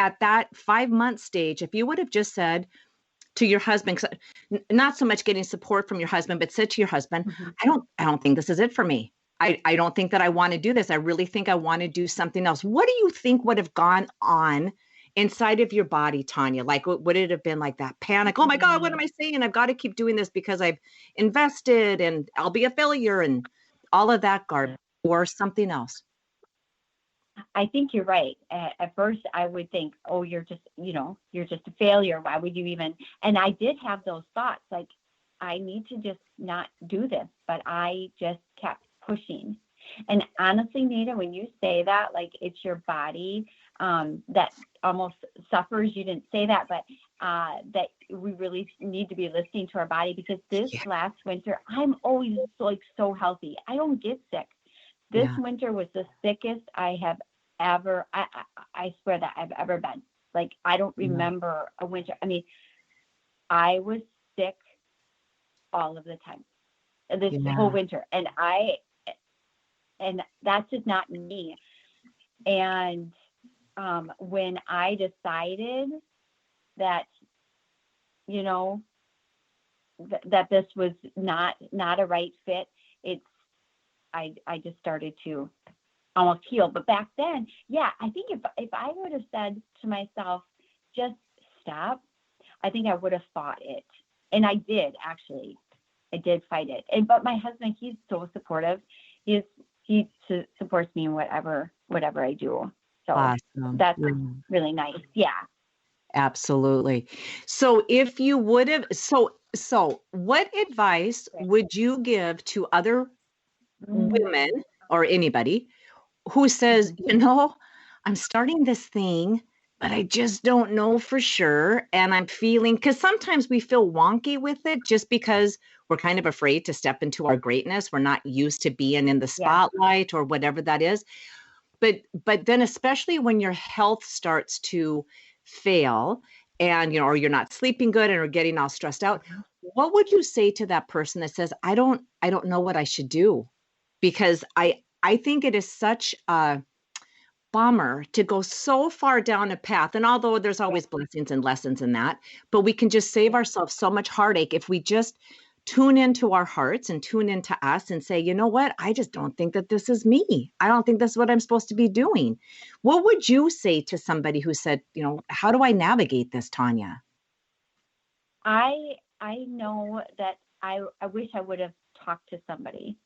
at that 5-month stage, if you would have just said to your husband, not so much getting support from your husband, but said to your husband, I don't think this is it for me. I don't think that I want to do this. I really think I want to do something else. What do you think would have gone on inside of your body, Tonya? Like, would it have been like that panic? Oh my God, what am I saying? I've got to keep doing this because I've invested and I'll be a failure and all of that garbage, or something else? I think you're right. At first I would think, oh, you're just a failure. Why would you even? And I did have those thoughts, like, I need to just not do this, but I just kept pushing. And honestly, Nita, when you say that, like, it's your body that almost suffers. You didn't say that, but that we really need to be listening to our body, because this last winter, I'm always so healthy. I don't get sick. This winter was the sickest I have ever, I swear that I've ever been. Like, I don't remember a winter. I mean, I was sick all of the time, this whole winter. And that's just not me. And when I decided that, that this was not a right fit, I just started to almost heal. But back then, I think if I would have said to myself, just stop, I think I would have fought it. And I did, actually. I did fight it. But my husband, he's so supportive. He supports me in whatever I do. So awesome. That's really nice. Yeah. Absolutely. So if you would have, so what advice would you give to other women or anybody who says, I'm starting this thing, but I just don't know for sure. And I'm feeling, because sometimes we feel wonky with it just because we're kind of afraid to step into our greatness. We're not used to being in the spotlight or whatever that is. But then, especially when your health starts to fail and, or you're not sleeping good and are getting all stressed out, what would you say to that person that says, I don't know what I should do? Because I think it is such a bummer to go so far down a path. And although there's always blessings and lessons in that, but we can just save ourselves so much heartache if we just tune into our hearts and tune into us and say, you know what? I just don't think that this is me. I don't think this is what I'm supposed to be doing. What would you say to somebody who said, how do I navigate this, Tonya? I know that I wish I would have talked to somebody.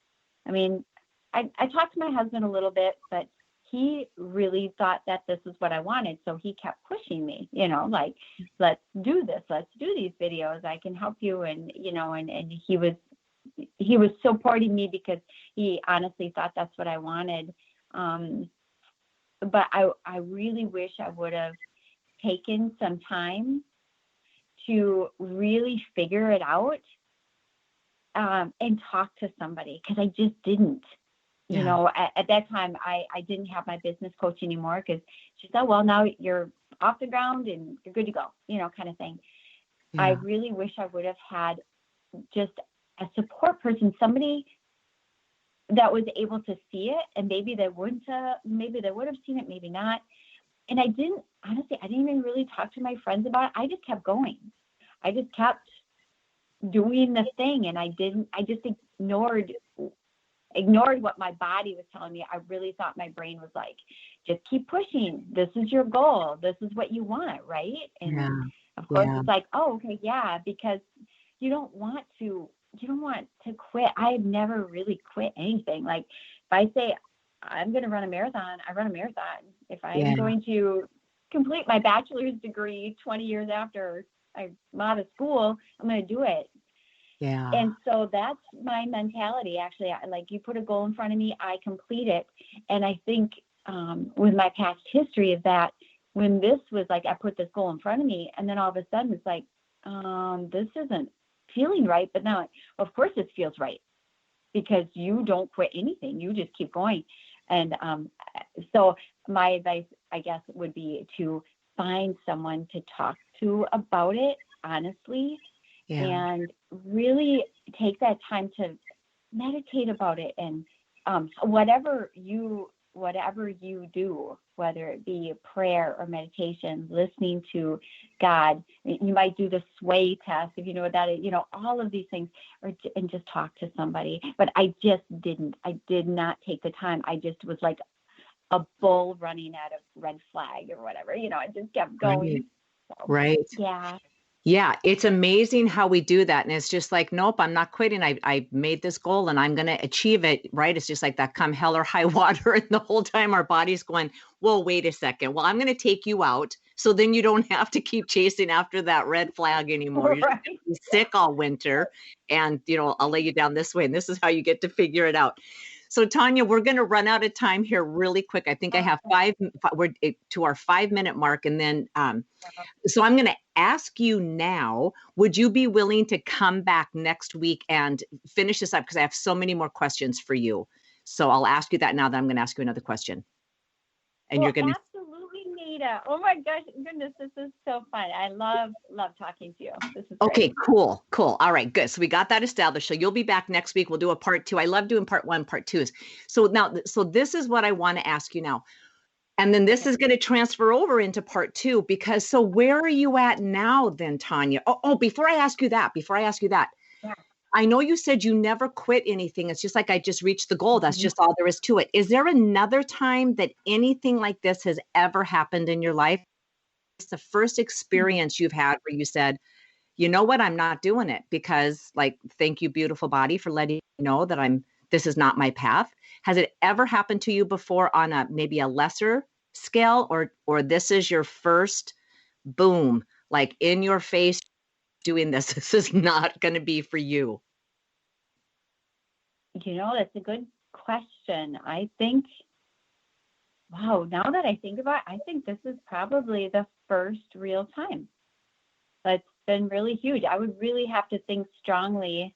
I mean, I talked to my husband a little bit, but he really thought that this is what I wanted. So he kept pushing me, like, let's do this. Let's do these videos. I can help you. And, and he was supporting me because he honestly thought that's what I wanted. But I really wish I would have taken some time to really figure it out and talk to somebody, because I just didn't. At that time, I didn't have my business coach anymore, because she said, well, now you're off the ground and you're good to go, kind of thing. Yeah. I really wish I would have had just a support person, somebody that was able to see it, and maybe they would have seen it, maybe not. And I didn't even really talk to my friends about it. I just kept going. I just kept doing the thing, and I just ignored what my body was telling me. I really thought my brain was like, just keep pushing. This is your goal. This is what you want, right? And of course it's like, oh, okay, because you don't want to quit. I've never really quit anything. Like, if I say I'm going to run a marathon, I run a marathon. If I'm going to complete my bachelor's degree 20 years after I'm out of school, I'm going to do it. Yeah. And so that's my mentality. Actually, like, you put a goal in front of me, I complete it. And I think with my past history of that, when this was like, I put this goal in front of me, and then all of a sudden it's like, this isn't feeling right. But now, of course, this feels right, because you don't quit anything. You just keep going. And so my advice, I guess, would be to find someone to talk to about it, honestly. Yeah. And really take that time to meditate about it, and whatever you whatever you do, whether it be prayer or meditation, listening to God, you might do the sway test, if you know what that is, all of these things, and just talk to somebody. But I did not take the time. I just was like a bull running at a red flag or whatever, I just kept going. Right. So, yeah. Yeah, it's amazing how we do that. And it's just like, nope, I'm not quitting. I made this goal and I'm going to achieve it, right? It's just like that come hell or high water. And the whole time our body's going, well, wait a second. Well, I'm going to take you out. So then you don't have to keep chasing after that red flag anymore. You're Right. just gonna be sick all winter. And, I'll lay you down this way. And this is how you get to figure it out. So Tonya, we're going to run out of time here really quick. I think I have we're to our 5-minute mark. And then, so I'm going to ask you now, would you be willing to come back next week and finish this up? Because I have so many more questions for you. So I'll ask you that now that I'm going to ask you another question. And you're going to. Absolutely, Nita. Oh my goodness, this is so fun. I love talking to you. This is okay, great. cool. All right, good. So we got that established. So you'll be back next week. We'll do a part 2. I love doing part 1, part 2. So now, this is what I want to ask you now. And then this is going to transfer over into part 2, because so where are you at now then, Tonya? Oh, before I ask you that, Yeah. I know you said you never quit anything. It's just like, I just reached the goal. That's just all there is to it. Is there another time that anything like this has ever happened in your life? It's the first experience you've had where you said, you know what, I'm not doing it because, like, thank you, beautiful body, for letting me know that this is not my path. Has it ever happened to you before on maybe a lesser scale, or this is your first boom, like in your face doing this? This is not going to be for you. That's a good question. I think, wow, now that I think about it, I think this is probably the first real time. That's been really huge. I would really have to think strongly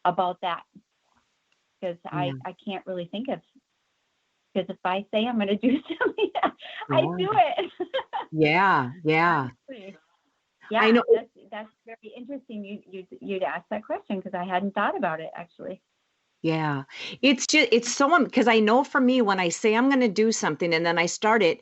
about that, because I can't really think of, because if I say I'm going to do something, I do it. Yeah. Yeah, I know. That's very interesting. You'd ask that question, because I hadn't thought about it actually. Yeah, it's so, because I know for me, when I say I'm going to do something and then I start it,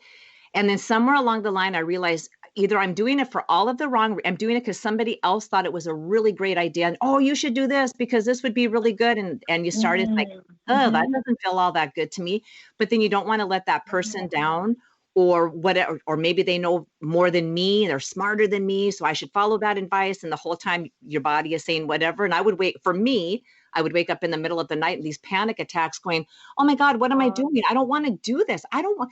and then somewhere along the line, I realize either I'm doing it for all of the wrong, I'm doing it because somebody else thought it was a really great idea. And, oh, you should do this because this would be really good. And you start, it's like, oh, that doesn't feel all that good to me. But then you don't want to let that person down, or whatever, or maybe they know more than me, they're smarter than me, so I should follow that advice. And the whole time your body is saying whatever. And I would wake up in the middle of the night, these panic attacks going, oh my God, what am I doing? I don't want to do this. I don't want.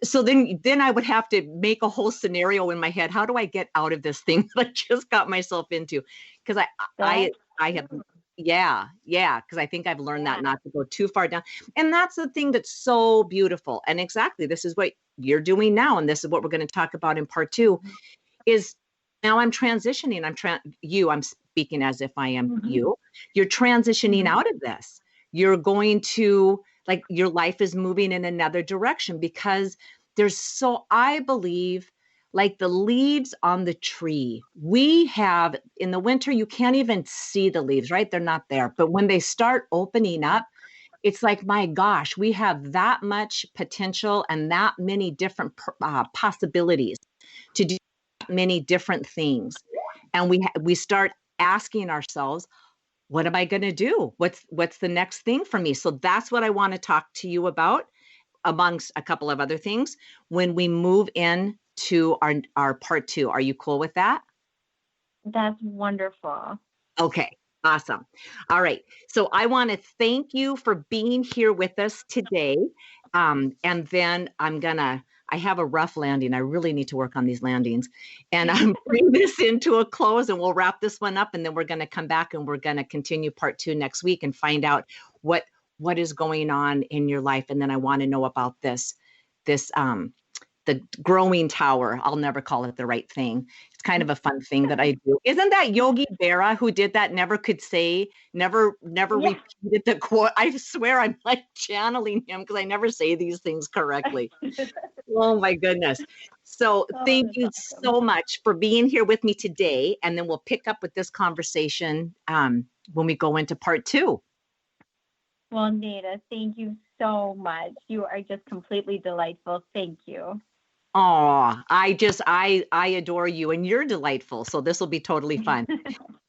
So then I would have to make a whole scenario in my head. How do I get out of this thing that I just got myself into? Because I have, because I think I've learned that not to go too far down. And that's the thing that's so beautiful. And exactly, this is what you're doing now. And this is what we're going to talk about in part 2, is now I'm transitioning. I'm speaking as if I am you. You're transitioning out of this. You're going to, like, your life is moving in another direction, because I believe, like the leaves on the tree, we have in the winter, you can't even see the leaves, right? They're not there. But when they start opening up, it's like, my gosh, we have that much potential and that many different possibilities to do many different things. And we start asking ourselves, what am I going to do? What's the next thing for me? So that's what I want to talk to you about, amongst a couple of other things, when we move into our part 2. Are you cool with that? That's wonderful. Okay, awesome. All right. So I want to thank you for being here with us today. And then I have a rough landing. I really need to work on these landings. And I'm bringing this into a close, and we'll wrap this one up, and then we're going to come back and we're going to continue part 2 next week and find out what is going on in your life. And then I want to know about this the growing tower. I'll never call it the right thing. It's kind of a fun thing that I do. Isn't that Yogi Berra who did that? Never repeated the quote. I swear I'm like channeling him, because I never say these things correctly. Oh my goodness. So thank you so much for being here with me today. And then we'll pick up with this conversation when we go into part 2. Well, Nada, thank you so much. You are just completely delightful. Thank you. Oh, I adore you, and you're delightful. So this will be totally fun.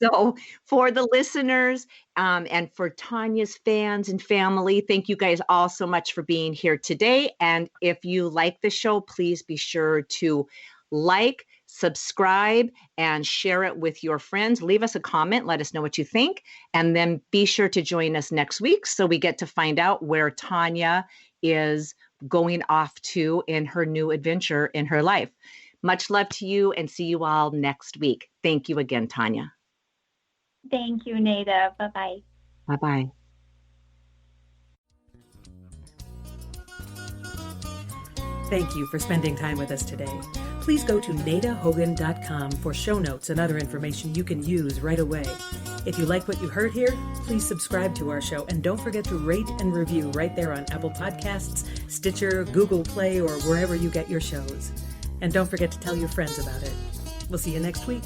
So for the listeners and for Tonya's fans and family, thank you guys all so much for being here today. And if you like the show, please be sure to like, subscribe, and share it with your friends. Leave us a comment. Let us know what you think. And then be sure to join us next week so we get to find out where Tonya is going off to in her new adventure in her life. Much love to you, and see you all next week. Thank you again, Tonya. Thank you, Nada. Bye-bye. Bye-bye. Thank you for spending time with us today. Please go to nadahogan.com for show notes and other information you can use right away. If you like what you heard here, please subscribe to our show, and don't forget to rate and review right there on Apple Podcasts, Stitcher, Google Play, or wherever you get your shows. And don't forget to tell your friends about it. We'll see you next week.